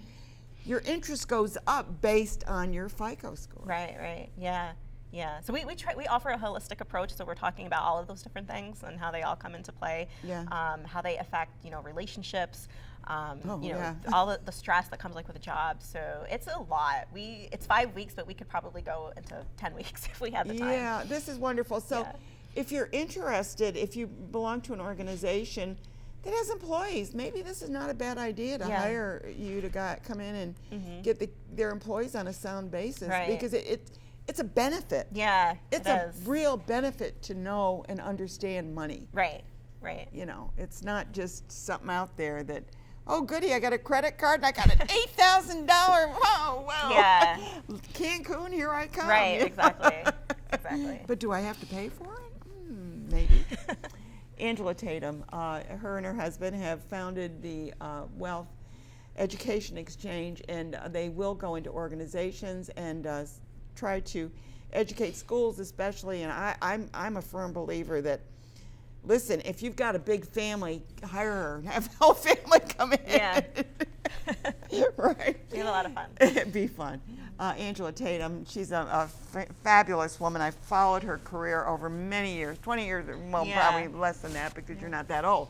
Your interest goes up based on your FICO score. Right, right, yeah. Yeah, so we offer a holistic approach, so we're talking about all of those different things and how they all come into play, Yeah. How they affect, you know, relationships, you know, yeah. all the stress that comes like with a job. So it's a lot. It's 5 weeks, but we could probably go into 10 weeks if we had the time. Yeah, this is wonderful. So Yeah. if you're interested, if you belong to an organization that has employees, maybe this is not a bad idea to Yeah. hire you to come in and get their employees on a sound basis. Right. Because it's a benefit. Yeah, It's it a is. real benefit to know and understand money. Right, right. You know, it's not just something out there that oh goody, I got a credit card and I got an $8,000. Whoa. Yeah. Cancun, here I come. Right, exactly. Exactly. But do I have to pay for it? Maybe. Angela Tatum, her and her husband have founded the Wealth Education Exchange, and they will go into organizations and try to educate schools especially. And I'm a firm believer that, listen, if you've got a big family, hire her and have the whole family come in. Yeah. Right. We had a lot of fun. It'd be fun. Angela Tatum, she's a fabulous woman. I followed her career over many years, 20 years, well, Yeah. probably less than that because you're not that old.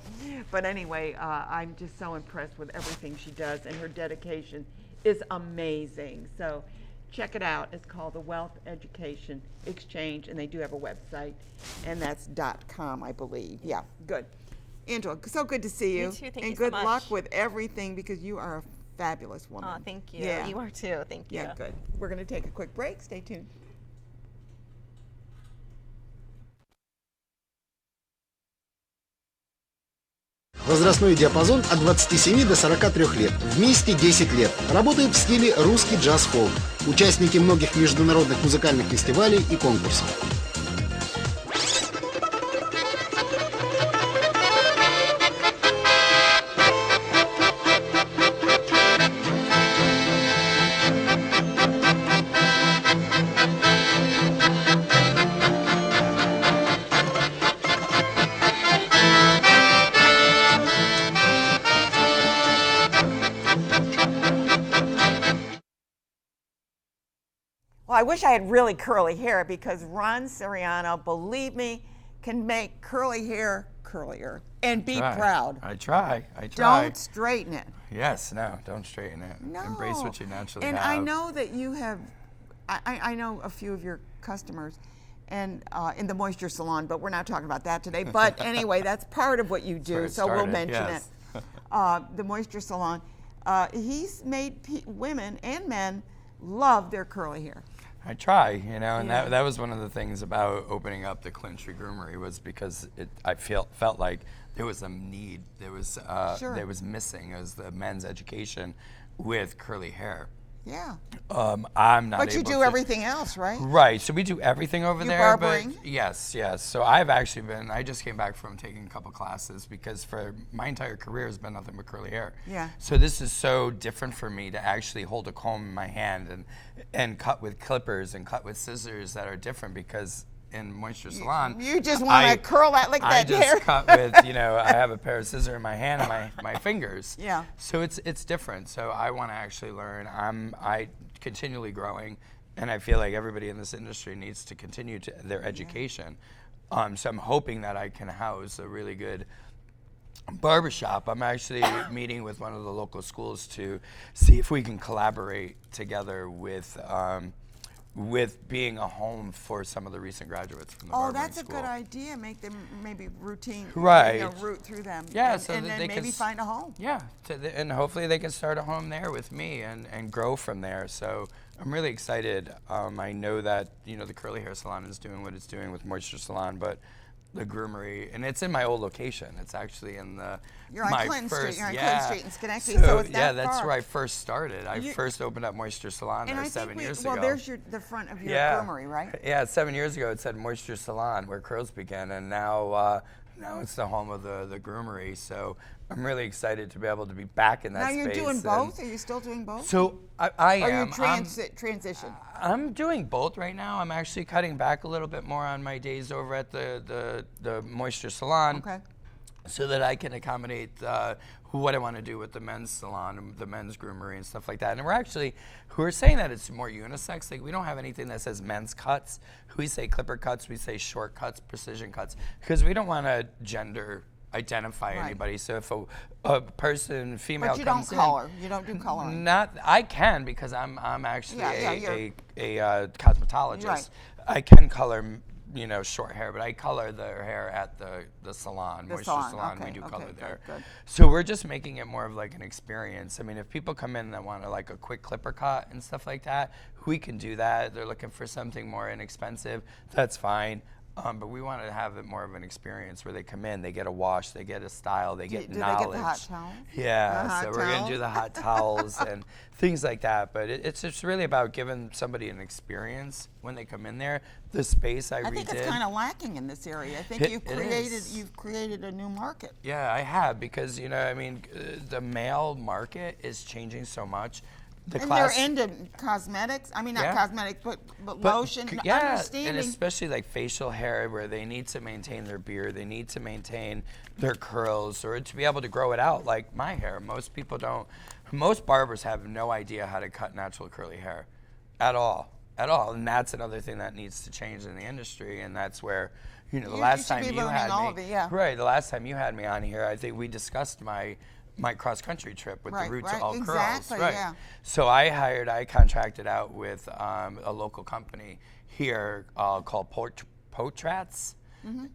But anyway, I'm just so impressed with everything she does, and her dedication is amazing. So check it out. It's called the Wealth Education Exchange, and they do have a website, and that's .com, I believe. Yeah, good. Angela, so good to see you. You too. Thank and you so good much. luck with everything because you are a fabulous woman. Oh, thank you. Yeah. You are too. Thank you. Yeah, good. We're going to take a quick break. Stay tuned. Возрастной диапазон от 27 до 43 лет. Вместе 10 лет. Работает в стиле русский джаз-фолк. Участники многих международных музыкальных фестивалей и конкурсов. Well, I wish I had really curly hair because Ron Siriano, believe me, can make curly hair curlier and be proud. I try. Don't straighten it. Yes, no, don't straighten it. No. Embrace what you naturally and have. I know that you have, I know a few of your customers and in the Moisture Salon, but we're not talking about that today. But anyway, that's part of what you do, so we'll mention yes. it. The Moisture Salon, he's made women and men love their curly hair. I try, you know, and Yeah. that was one of the things about opening up the Scheenctady Groomery was because I felt like there was a need, there was missing as the men's education with curly hair. Yeah. I'm not. But you do everything else, right? Right. So we do everything over You there. barbering? But yes. So I've actually been. I just came back from taking a couple classes because for my entire career has been nothing but curly hair. Yeah. So this is so different for me to actually hold a comb in my hand and cut with clippers and cut with scissors that are different because in Moisture Salon. You just want to curl that like that hair. I just cut with, you know, I have a pair of scissors in my hand and my fingers. Yeah. So it's different. So I want to actually learn. I continually growing, and I feel like everybody in this industry needs to continue to their education. So I'm hoping that I can house a really good barbershop. I'm actually meeting with one of the local schools to see if we can collaborate together with being a home for some of the recent graduates from the barbering that's a school. good idea. Make them maybe routine, Right. route through them. Yeah, and, so and that then they can maybe find a home. Yeah, and hopefully they can start a home there with me and grow from there. So I'm really excited. I know that, you know, the curly hair salon is doing what it's doing with Moisture Salon, but the groomery, and it's in my old location. It's actually in the You're on my Clinton first, Street. You're on yeah. Clinton Street in Schenectady, so it's yeah, that that's far. where I first started. I You- first opened up Moisture Salon And there I 7 think years well, ago. there's the front of your groomery, right? Yeah, 7 years ago it said Moisture Salon, where curls begin, and now it's the home of the groomery. So I'm really excited to be able to be back in that Now space. you're doing and- both? Are you still doing both? So I Or am. you transition? I'm doing both right now. I'm actually cutting back a little bit more on my days over at the Moisture Salon. Okay. So that I can accommodate what I want to do with the men's salon, and the men's groomery and stuff like that. And we're saying that it's more unisex. Like we don't have anything that says men's cuts. We say clipper cuts, we say short cuts, precision cuts, because we don't want to gender identify anybody. So if a person, female, But you comes don't color. You don't do coloring. Not, I can because I'm actually a cosmetologist. Right. I can color, you know, short hair, but I color their hair at the salon, Moisture Salon. Okay, We do color there. Good. So we're just making it more of like an experience. I mean, if people come in that want like a quick clipper cut and stuff like that, we can do that. They're looking for something more inexpensive. That's fine. But we wanted to have it more of an experience where they come in, they get a wash, they get a style, they get do knowledge. they get the hot towels? Yeah, hot so we're going to do the hot towels and things like that. But it's just really about giving somebody an experience when they come in there. The space I redid. I think it's kind of lacking in this area. I think It you've created a new market. Yeah, I have, because the male market is changing so much. And they're into cosmetics. I mean, not cosmetics, but lotion. Understanding. And especially like facial hair, where they need to maintain their beard, they need to maintain their curls, or to be able to grow it out like my hair. Most people don't. Most barbers have no idea how to cut natural curly hair, at all. And that's another thing that needs to change in the industry. And that's where, the last time you had me, right? The last time you had me on here, I think we discussed my cross-country trip with the root to all curls. Right. Yeah. So I contracted out with a local company here called Potrats,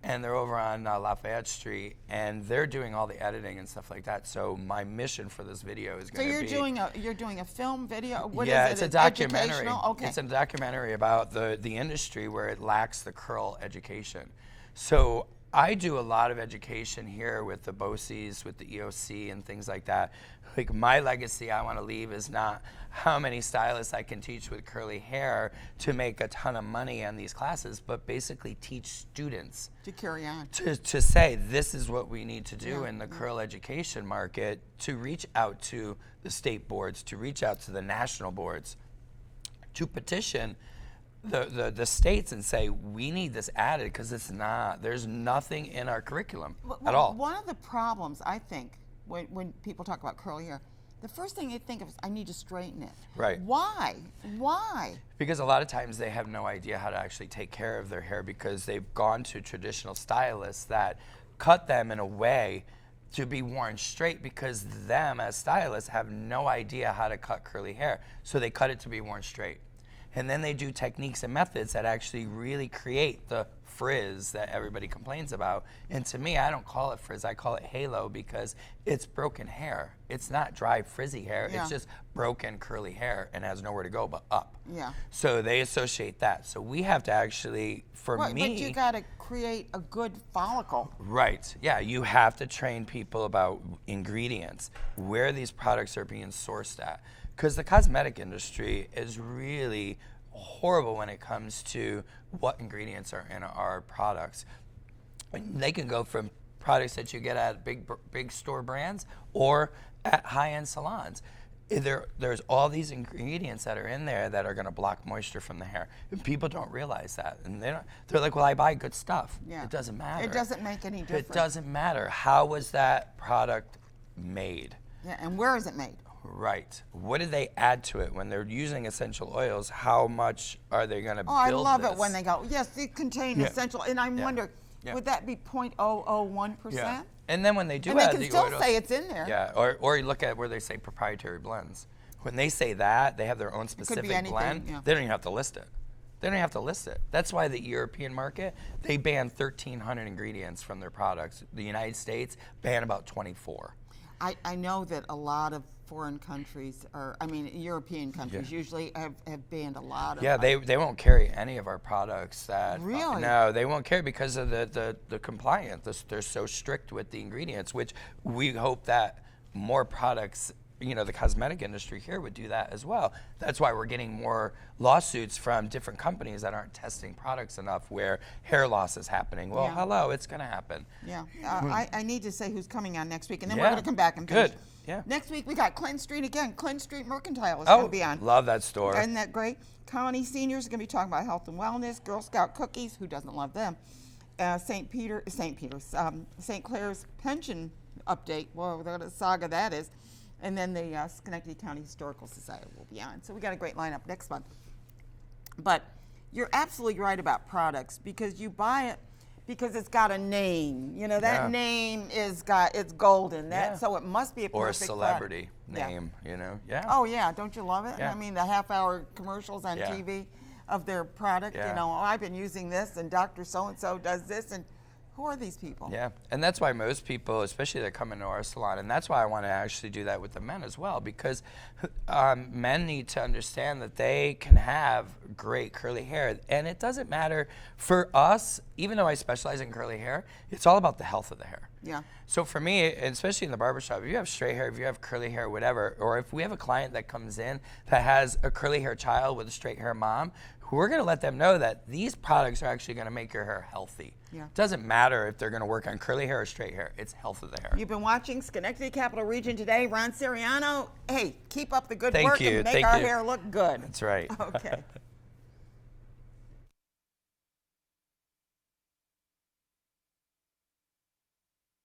and they're over on Lafayette Street, and they're doing all the editing and stuff like that. So my mission for this video is going to be. So you're doing a film video? What is yeah, it? it's a documentary. Educational? Okay. It's a documentary about the industry where it lacks the curl education. So I do a lot of education here with the BOCES, with the EOC and things like that. Like, my legacy I want to leave is not how many stylists I can teach with curly hair to make a ton of money on these classes, but basically teach students to carry on. To say this is what we need to do in the curl education market, to reach out to the state boards, to reach out to the national boards, to petition the states and say, we need this added, because there's nothing in our curriculum at all. One of the problems, I think, when people talk about curly hair, the first thing they think of is, I need to straighten it. Right. Why? Because a lot of times they have no idea how to actually take care of their hair, because they've gone to traditional stylists that cut them in a way to be worn straight, because them as stylists have no idea how to cut curly hair. So they cut it to be worn straight. And then they do techniques and methods that actually really create the frizz that everybody complains about. And to me, I don't call it frizz, I call it halo, because it's broken hair. It's not dry, frizzy hair. It's just broken, curly hair, and has nowhere to go but up. Yeah. So they associate that. So we have to actually, But you got to create a good follicle. Right. Yeah, you have to train people about ingredients, where these products are being sourced at. Because the cosmetic industry is really horrible when it comes to what ingredients are in our products. They can go from products that you get at big store brands or at high-end salons. There's all these ingredients that are in there that are going to block moisture from the hair. And people don't realize that. And they're like, well, I buy good stuff. Yeah. It doesn't matter. It doesn't make any difference. It doesn't matter. How was that product made? Yeah, and where is it made? Right. What did they add to it when they're using essential oils? How much are they going to build I love this? it when they go, yes, it contains essential, and I wonder, would that be 0.001%? Yeah. And then when they do and add they can the still oils, say it's in there. Yeah. Or you look at where they say proprietary blends. When they say that, they have their own specific blend. Yeah. They don't even have to list it. They don't have to list it. That's why the European market, they ban 1,300 ingredients from their products. The United States ban about 24. I know that a lot of foreign countries, European countries usually have banned a lot of. Yeah, they won't carry any of our products. Really? No, they won't carry because of the compliance. They're so strict with the ingredients, which we hope that more products, the cosmetic industry here would do that as well. That's why we're getting more lawsuits from different companies that aren't testing products enough, where hair loss is happening. Well, hello, it's going to happen. Yeah, I need to say who's coming on next week, and then we're going to come back and finish. Good. Yeah. Next week we got Clinton Street again. Clinton Street Mercantile is going to be on. Love that store. Isn't that great? Colony Seniors are going to be talking about health and wellness. Girl Scout cookies. Who doesn't love them? St. Clair's pension update. Whoa, what a saga that is. And then the Scheenctady County Historical Society will be on. So we got a great lineup next month. But you're absolutely right about products, because you buy it because it's got a name. That name it's golden. So it must be a perfect or a celebrity product. name. Yeah. Oh yeah, don't you love it? Yeah. I mean, the half-hour commercials on TV of their product. Yeah. I've been using this, and Dr. So and so does this, and Who are these people? Yeah, and that's why most people, especially that come into our salon, and that's why I want to actually do that with the men as well, because men need to understand that they can have great curly hair, and it doesn't matter for us, even though I specialize in curly hair, it's all about the health of the hair. Yeah. So for me, and especially in the barbershop, if you have straight hair, if you have curly hair, whatever, or if we have a client that comes in that has a curly hair child with a straight hair mom, we're going to let them know that these products are actually going to make your hair healthy. Yeah. It doesn't matter if they're going to work on curly hair or straight hair. It's health of the hair. You've been watching Schenectady Capital Region Today. Ron Siriano, hey, keep up the good Thank work you. and make Thank our you. hair look good. That's right. Okay.